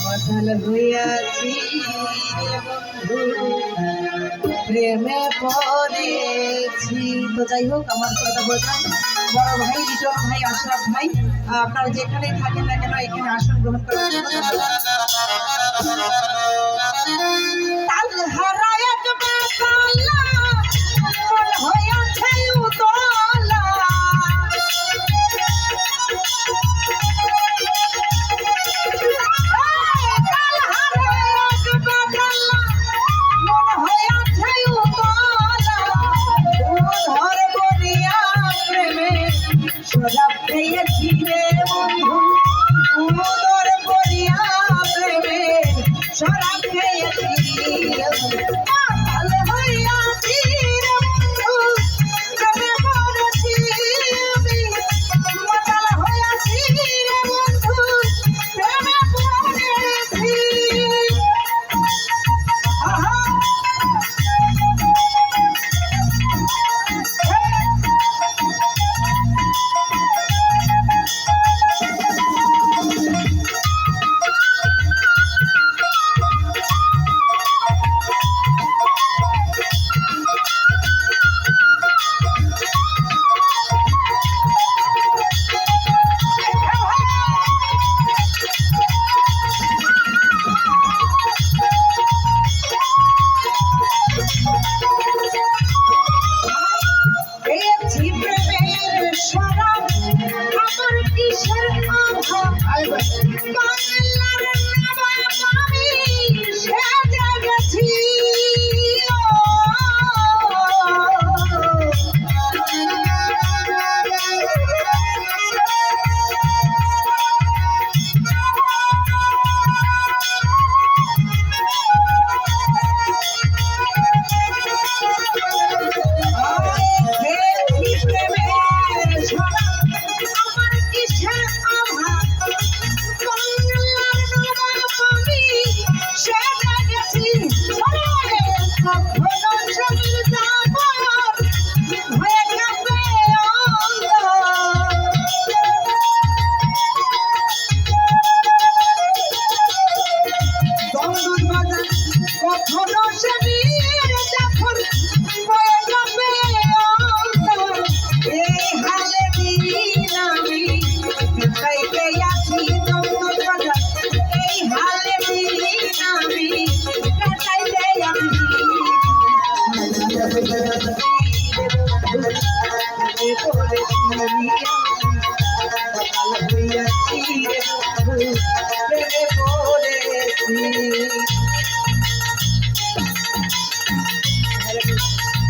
মাতাল হইয়াছি প্রেমে পড়েছি। তো যাই হোক, আমার কথা বললাম বড় ভাই লিটন ভাই, আশরাফ ভাই, আপনারা যেখানে থাকেন না কেন এখানে আসন গ্রহণ করার জন্য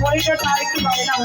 পরিচয়টা আরেকটু পাবে না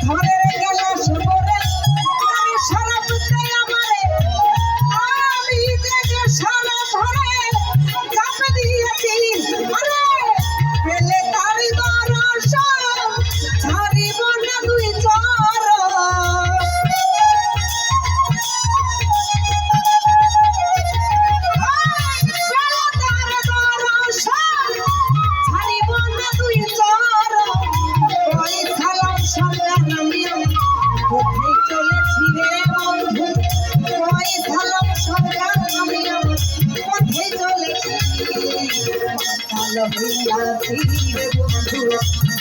ধরে গেল সবরে আমি সারা বুঝতে আমারে আমি যে সারা ধরে চাপ দিয়েছি আরে পেলে তারি দর্শন ছাড়িব না দুই চরণ কোথায় চলেছি রে বন্ধু ওই ধালাম সরকার আমি কোথায় চলেছি মাতাল হইয়াছি রে বন্ধু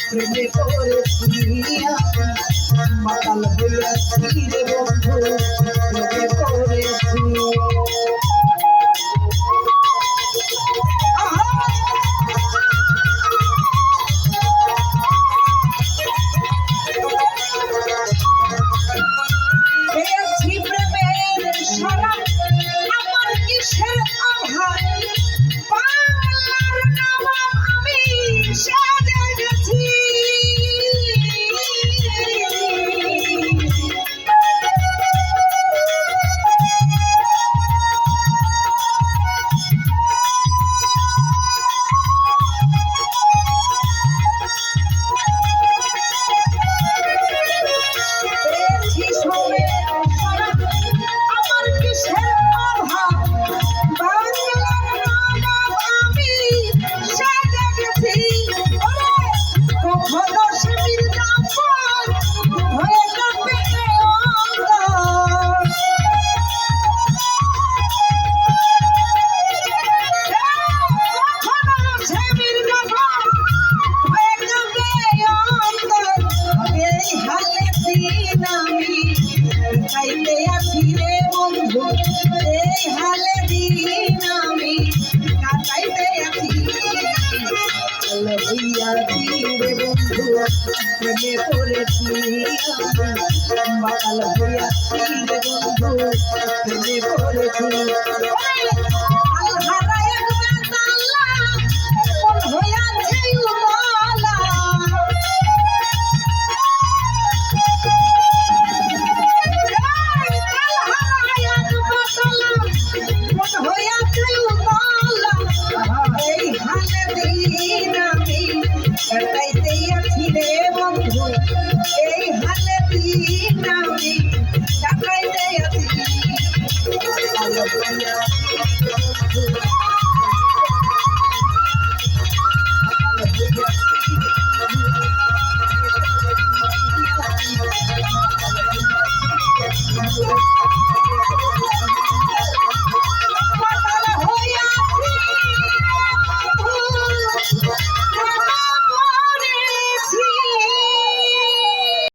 প্রেমে পড়েছি মাতাল হইয়াছি রে বন্ধু প্রেমে পড়েছি খাইতে আছি রে বন্ধু এই হালে দিন আমি কাটাইতে আছি হইয়াছি রে বন্ধু প্রেমে পড়েছি বাকাল হইয়াছি রে বন্ধু প্রেমে পড়েছি আল্লাহ একবার তাল্লা কোন হইয়াছে উমালা কাটাইতে আছি রে বন্ধু এই হালে দিন আমি কাটাইতে আছি